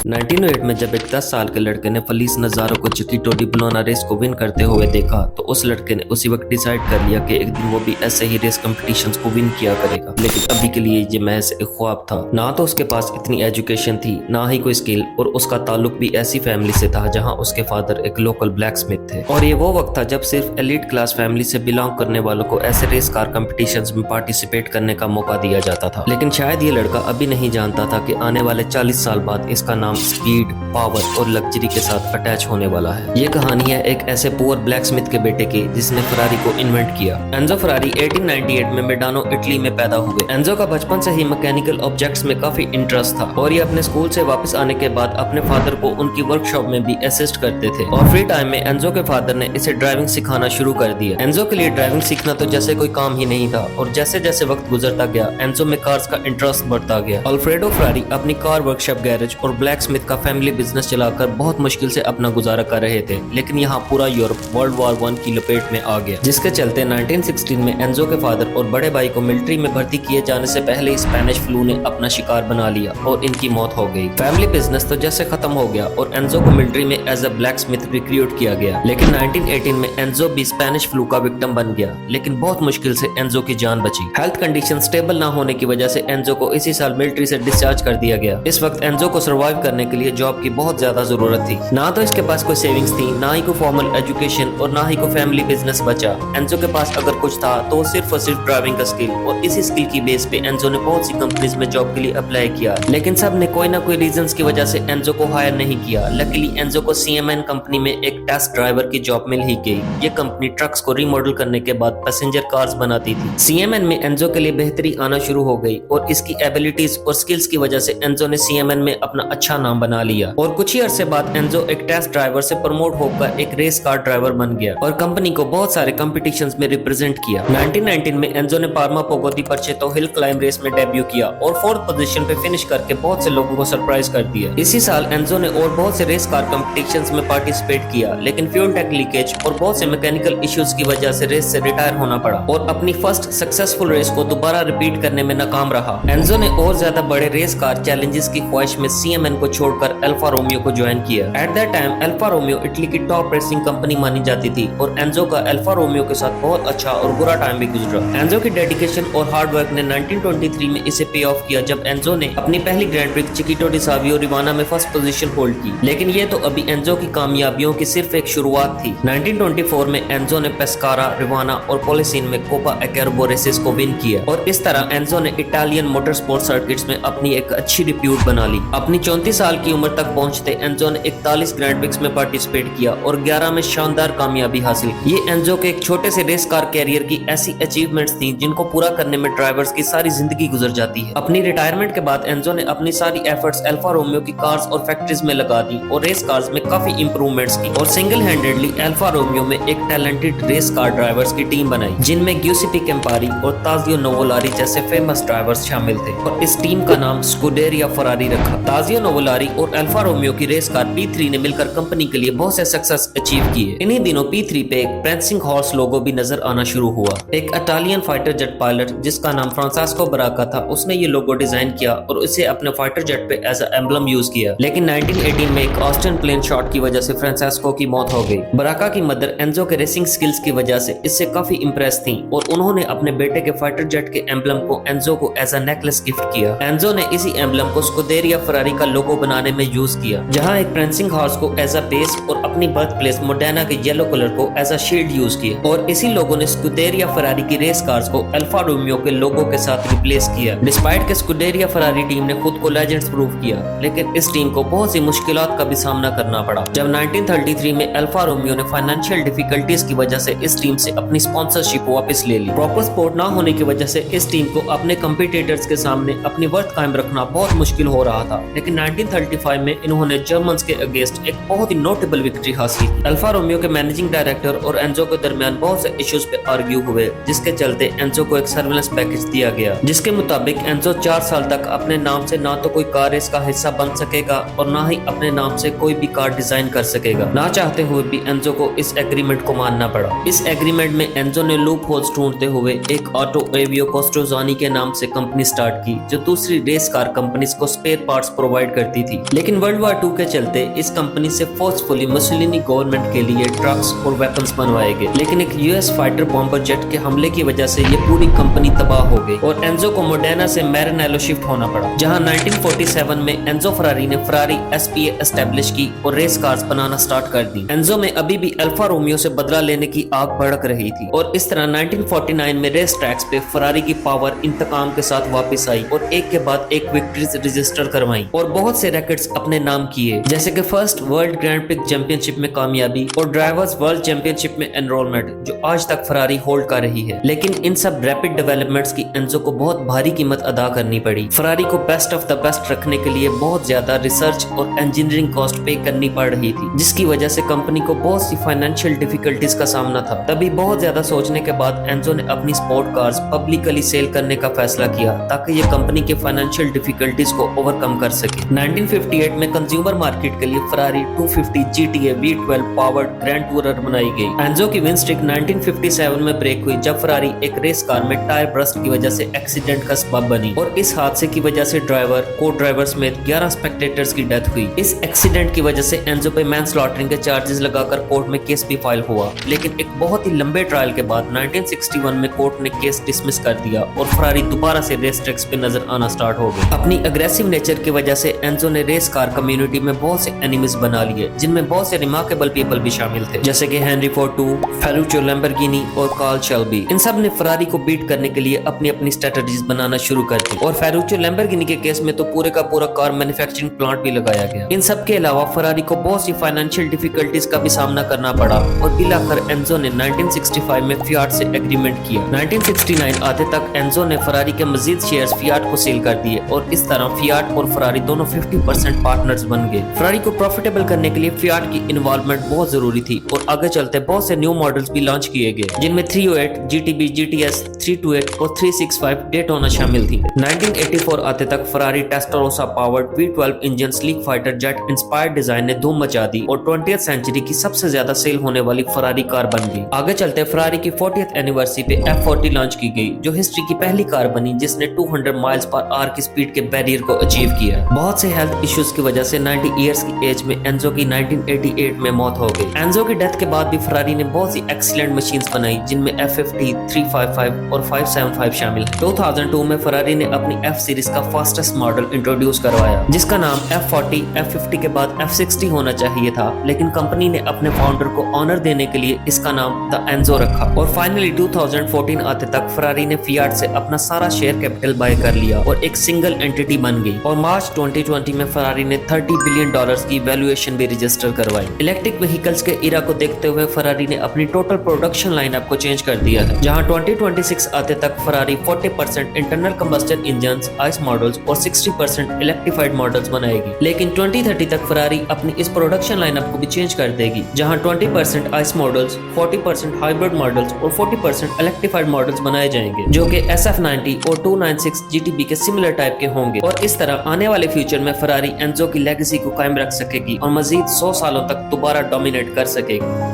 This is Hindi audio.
1908 में जब एक 10 साल के लड़के ने फलीस नजारों को चिकीटो डी बोलोना रेस को विन करते हुए देखा तो उस लड़के ने उसी वक्त डिसाइड कर लिया कि एक दिन वो भी ऐसे ही रेस कॉम्पिटिशन्स को विन किया करेगा। लेकिन अभी के लिए ये महज एक ख्वाब था। ना तो उसके पास इतनी एजुकेशन थी, ना ही कोई स्किल, और उसका ताल्लुक भी ऐसी फैमिली से था जहाँ उसके फादर एक लोकल ब्लैक स्मिथ थे। और ये वो वक्त था जब सिर्फ एलीट क्लास फैमिली से बिलोंग करने वालों को ऐसे रेस कार कॉम्पिटिशन्स में पार्टिसिपेट करने का मौका दिया जाता था। लेकिन शायद ये लड़का अभी नहीं जानता था कि आने वाले 40 साल बाद इसका नाम स्पीड, पावर और लग्जरी के साथ अटैच होने वाला है। ये कहानी है एक ऐसे पुअर ब्लैक स्मिथ के बेटे की जिसने फरारी को इन्वेंट किया। एंजो फरारी 1898 में मेडानो, इटली में पैदा हुए। एंजो का बचपन से ही मैकेनिकल ऑब्जेक्ट्स में काफी इंटरेस्ट था और ये अपने स्कूल से वापस आने के बाद अपने फादर को उनकी वर्कशॉप में भी असिस्ट करते थे। और फ्री टाइम में एंजो के फादर ने इसे ड्राइविंग सिखाना शुरू कर दिया। एंजो के लिए ड्राइविंग सीखना तो जैसे कोई काम ही नहीं था और जैसे जैसे वक्त गुजरता गया एंजो में कार्स का इंटरेस्ट बढ़ता गया। अल्फ्रेडो फरारी अपनी कार वर्कशॉप, गैरेज और ब्लैक स्मिथ का फैमिली बिजनेस चलाकर बहुत मुश्किल से अपना गुजारा कर रहे थे। लेकिन यहाँ पूरा यूरोप वर्ल्ड वॉर 1 की लपेट में आ गया, जिसके चलते 1916 में एंजो के फादर और बड़े भाई को मिलिट्री में भर्ती किए जाने से पहले ही स्पेनिश फ्लू ने अपना शिकार बना लिया और इनकी मौत हो गई। फैमिली बिजनेस तो जैसे खत्म हो गया और एंजो को मिलिट्री में as a blacksmith recruit किया गया। लेकिन 1918 में एंजो भी स्पेनिश फ्लू का विक्टिम बन गया, लेकिन बहुत मुश्किल से एंजो की जान बची। हेल्थ कंडीशन स्टेबल ना होने की वजह से एंजो को इसी साल मिलिट्री से डिस्चार्ज कर दिया गया। इस वक्त एंजो को सर्वाइव करने के लिए जॉब की बहुत ज्यादा जरूरत थी। ना तो इसके पास कोई सेविंग्स थी, ना ही कोई फॉर्मल एजुकेशन और ना ही कोई फैमिली बिजनेस बचा। एंजो के पास अगर कुछ था तो सिर्फ और सिर्फ ड्राइविंग का स्किल, और इसी स्किल की बेस पे एंजो ने बहुत सी कंपनीज में जॉब के लिए अप्लाई किया। लेकिन सब ने कोई ना कोई रीजंस की वजह से एंजो को हायर नहीं किया। लकीली एंजो को सीएमएन कंपनी में एक टेस्ट ड्राइवर की जॉब मिल ही गई। ये कंपनी ट्रक्स को रिमॉडल करने के बाद पैसेंजर कार्स बनाती थी। सीएमएन में एंजो के लिए बेहतरी आना शुरू हो गई और इसकी एबिलिटीज और स्किल्स की वजह से एंजो ने सीएमएन में अपना अच्छा नाम बना लिया। और कुछ ही अरसे बाद एंजो एक टेस्ट ड्राइवर से प्रमोट होकर एक रेस कार ड्राइवर बन गया और कंपनी को बहुत सारे कॉम्पिटिशन्स में रिप्रेजेंट किया। 1919 में एंजो ने पार्मा पोगोदी परचेतो हिल क्लाइंब रेस में डेब्यू किया और 4th पोजीशन पे फिनिश करके बहुत से लोगों को सरप्राइज कर दिया। इसी साल एंजो ने और बहुत से रेस कार कॉम्पिटिशन्स में पार्टिसिपेट किया, लेकिन फ्यूल टैंक लीकेज और बहुत से मैकेनिकल इश्यूज की वजह से रेस से रिटायर होना पड़ा और अपनी फर्स्ट सक्सेसफुल रेस को दोबारा रिपीट करने में नाकाम रहा। एंजो ने और ज्यादा बड़े रेस कार चैलेंजेस की ख्वाहिश में सीएमएन को छोड़कर अल्फा रोमियो को ज्वाइन किया। At that time Alfa Romeo Italy की टॉप रेसिंग कंपनी मानी जाती थी और एंजो का अल्फा रोमियो के साथ बहुत अच्छा और बुरा टाइम भी गुजरा। एंजो की डेडिकेशन और हार्ड वर्क ने 1923 में इसे पे ऑफ किया जब एंजो ने अपनी पहली ग्रैंड प्रिक्स चिकीटो डी सावियो रिवाना में फर्स्ट पोजीशन होल्ड की। लेकिन ये तो अभी एंजो की कामयाबियों की सिर्फ एक शुरुआत थी। 1924 में एंजो ने पेस्कारा, रिवाना और पोलिसीन में कोपा एकेरबो रेसेस को विन किया और इस तरह एंजो ने इटालियन मोटर स्पोर्ट सर्किट्स में अपनी एक अच्छी रिप्यूट बना ली। अपनी 34 साल की उम्र तक पहुंचते एंजो ने 41 ग्रैंड प्रिक्स में पार्टिसिपेट किया और 11 में शानदार कामयाबी हासिल की। ये एंजो के एक छोटे से रेस कार कैरियर की ऐसी अचीवमेंट्स थी जिनको पूरा करने में ड्राइवर्स की सारी जिंदगी गुजर जाती है। अपनी रिटायरमेंट के बाद एंजो ने अपनी सारी एफर्ट्स अल्फा रोमियो की कार्स और फैक्ट्रीज में लगा दी और रेस कार्स में काफी इंप्रूवमेंट्स की और सिंगल हैंडेडली अल्फा रोमियो में एक टैलेंटेड रेस कार ड्राइवर्स की टीम बनाई जिनमें गिउसेप्पे कैम्पारी और ताजियो नोवोलारी जैसे फेमस ड्राइवर्स शामिल थे और इस टीम का नाम स्कूडेरिया फरारी रखा। ताजियो नोवोलारी और अल्फा रोमियो की रेस कार P3 ने मिलकर कंपनी के लिए बहुत से सक्सेस अचीव किए। इन्हीं दिनों P3 पे एक प्रेंसिंग हॉर्स लोगो भी नजर आना शुरू हुआ। एक इटालियन फाइटर जेट पायलट जिसका नाम फ्रांसेस्को बराका था, उसने ये लोगो डिजाइन किया और इसे अपने फाइटर जेट पे एज अ एम्बलम यूज किया। लेकिन 1918 में एक ऑस्टिन प्लेन शॉट की वजह से फ्रांसेस्को की मौत हो गई। बराका की मदर एंजो के रेसिंग स्किल्स की वजह से इससे काफी इंप्रेस थी और उन्होंने अपने बेटे के फाइटर जेट के एम्बलम को एंजो को एज अ नेकलेस गिफ्ट किया। एंजो ने इसी एम्बलम को स्कूडेरिया फरारी का लोगो बनाने में यूज किया, जहां एक प्रेंसिंग हॉर्स को एज अ बेस और अपनी बर्थ प्लेस मोडेना के येलो कलर को एज अ शील्ड यूज किया और इसी लोगो ने स्कूडेरिया फरारी की रेस कार्स को अल्फा रोमियो के लोगो के साथ रिप्लेस किया। डिस्पाइट के स्कूडेरिया फरारी टीम ने खुद को लेजेंड्स प्रूव किया, लेकिन इस टीम को बहुत सी मुश्किलात का भी सामना करना पड़ा। जब 1933 में अल्फा रोमियो ने फाइनेंशियल डिफिकल्टीज की वजह से इस टीम से अपनी स्पॉन्सरशिप वापस ले ली। प्रॉपर सपोर्ट ना होने की वजह से इस टीम को अपने कंपटीटर्स के सामने अपनी वर्थ कायम रखना बहुत मुश्किल हो रहा था। लेकिन 1935 में इन्होंने जर्मन्स के अगेंस्ट एक बहुत ही नोटेबल विक्ट्री हासिल की। अल्फा रोमियो के मैनेजिंग डायरेक्टर और एंजो के दरमियान बहुत से इश्यूज पे आर्ग्यू हुए, जिसके चलते एंजो को एक सर्विलेंस पैकेज दिया गया, जिसके मुताबिक एंजो 4 साल तक अपने नाम से ना तो कोई कार रेस का हिस्सा बन सकेगा और ना ही अपने नाम से कोई भी कार डिजाइन कर सकेगा। ना चाहते हुए भी एंजो को इस एग्रीमेंट को मानना पड़ा। इस एग्रीमेंट में एंजो ने लूप होल्स ढूंढते हुए एक ऑटो एवियो कोस्ट्रोजानी के नाम से कंपनी स्टार्ट की, जो दूसरी रेस कार कंपनीज को स्पेयर पार्ट्स प्रोवाइड करती करती थी। लेकिन वर्ल्ड वॉर 2 के चलते इस कंपनी से फोर्सफुली मुसोलिनी गवर्नमेंट के लिए ट्रक्स और वेपन्स बनवाए गए। लेकिन एक यूएस फाइटर बॉम्बर जेट के हमले की वजह से ये पूरी कंपनी तबाह हो गई और एंजो को मोडेना से मैरानेलो शिफ्ट होना पड़ा, जहां 1947 में एंजो फरारी ने फरारी एसपीए एस्टेब्लिश की और रेस कार्स बनाना स्टार्ट कर दी। एंजो में अभी भी अल्फा रोमियो से बदला लेने की आग भड़क रही थी और इस तरह 1949 में रेस ट्रैक्स पे फरारी की पावर इंतकाम के साथ वापस आई और एक के बाद एक विक्ट्रीज रजिस्टर करवाई और बहुत से रैकेट्स अपने नाम किए, जैसे कि first world grand prix championship में कामयाबी और ड्राइवर्स वर्ल्ड चैंपियनशिप में एनरोलमेंट, जो आज तक फरारी होल्ड कर रही है। लेकिन इन सब रैपिड डेवलपमेंट्स की एंजो को बहुत भारी कीमत अदा करनी पड़ी। फरारी को बेस्ट ऑफ द बेस्ट रखने के लिए बहुत ज्यादा रिसर्च और इंजीनियरिंग कॉस्ट पे करनी पड़ रही थी, जिसकी वजह से कंपनी को बहुत सी फाइनेंशियल डिफिकल्टीज का सामना था। तभी बहुत ज्यादा सोचने के बाद एंजो ने अपनी स्पोर्ट कार्स पब्लिकली सेल करने का फैसला किया ताकि ये कंपनी के फाइनेंशियल डिफिकल्टीज को ओवरकम कर सके। 1958 में कंज्यूमर मार्केट के लिए Ferrari 250 GTA V12 powered grand tourer बनाई गई। एंजो की विन स्ट्रिक 1957 में ब्रेक हुई जब फरारी एक रेस कार में टायर ब्रस्ट की वजह से एक्सीडेंट का सबब बनी और इस हादसे की वजह से ड्राइवर, को ड्राइवर समेत 11 स्पेक्टेटर्स की डेथ हुई। इस एक्सीडेंट की वजह से एंजो पे मैनस्लॉटरिंग के चार्जेस लगाकर कोर्ट में केस भी फाइल हुआ, लेकिन एक बहुत ही लंबे ट्रायल के बाद 1961 में कोर्ट ने केस डिसमिस कर दिया और फरारी दोबारा से रेस ट्रैक्स पे नजर आना स्टार्ट हो गई। अपनी अग्रेसिव नेचर की वजह से एंजो ने रेस कार कम्युनिटी में बहुत से एनिमीज बना लिए, जिनमें बहुत से रिमार्केबल पीपल भी शामिल थे, जैसे कि हेनरी फोर्ड II, फेरुचो लैम्बोर्गिनी और कार्ल शेल्बी। इन सब ने फरारी को बीट करने के लिए अपनी अपनी स्ट्रेटजीज बनाना शुरू कर दी और फेरुचो लैम्बोर्गिनी के केस में तो पूरे का पूरा कार मैन्युफैक्चरिंग प्लांट भी लगाया गया। इन सब के अलावा फरारी को बहुत सी फाइनेंशियल डिफिकल्टीज का भी सामना करना पड़ा और बिलाकर एंजो ने 1965 में फियाट से एग्रीमेंट किया। 1969 आते तक एंजो ने फरारी के मजीद शेयर्स फियाट को सेल कर दिए और इस तरह फियाट और फरारी दोनों 50% पार्टनर्स बन गए। फरारी को प्रॉफिटेबल करने के लिए फियाट की इन्वॉल्वमेंट बहुत जरूरी थी और आगे चलते बहुत से न्यू मॉडल्स भी लॉन्च किए गए, जिनमें 308, GTB, GTS, 328 और 365 डेटोना शामिल थी। 1984 आते तक Ferrari Testarossa powered V12 engine sleek fighter jet inspired design ने धूम मचा दी और 20th सेंचुरी की सबसे ज्यादा सेल होने वाली फरारी कार बन गई। आगे चलते फरारी की 40th एनिवर्सरी पे F40 लॉन्च की गई, जो हिस्ट्री की पहली कार बनी जिसने 200 माइल्स पर आवर की स्पीड के बैरियर को अचीव किया। बहुत से हेल्थ इश्यूज की वजह से 90 इयर्स की एज में एंजो की 1988 में मौत हो गई। एंजो की डेथ के बाद भी फरारी ने बहुत सी एक्सीलेंट मशीन्स बनाई, जिनमें F50, 355 और 575 शामिल है। 2002 में फरारी ने अपनी F सीरीज का फास्टेस्ट मॉडल इंट्रोड्यूस करवाया, जिसका नाम F40, F50 के बाद F60 होना चाहिए था, लेकिन कंपनी ने अपने फाउंडर को ऑनर देने के लिए इसका नाम द एंजो रखा। और फाइनली 2014 आते तक फरारी ने फियाट से अपना सारा शेयर कैपिटल बाय कर लिया और एक सिंगल एंटिटी बन गई और मार्च 2020 में फरारी ने $30 बिलियन की वैल्यूएशन भी रजिस्टर करवाई। इलेक्ट्रिक व्हीकल्स के इरा को देखते हुए फरारी ने अपनी टोटल प्रोडक्शन लाइनअप को चेंज कर दिया है, जहां 2026 आते तक Ferrari 40% internal combustion engines, ice models और 60% इलेक्ट्रिफाइड मॉडल्स बनाएगी। लेकिन 2030 तक फरारी अपनी इस प्रोडक्शन लाइनअप को भी चेंज कर देगी, जहां 20% आइस मॉडल्स, 40% हाइब्रिड मॉडल्स और 40% इलेक्ट्रिफाइड मॉडल्स बनाए जाएंगे, जो कि SF90 और 296 GTB के सिमिलर टाइप के होंगे। और इस तरह आने वाले फ्यूचर में फरारी एंजो की लेगेसी को कायम रख सकेगी और मजीद 100 सालों तक दोबारा डोमिनेट कर सकेगी।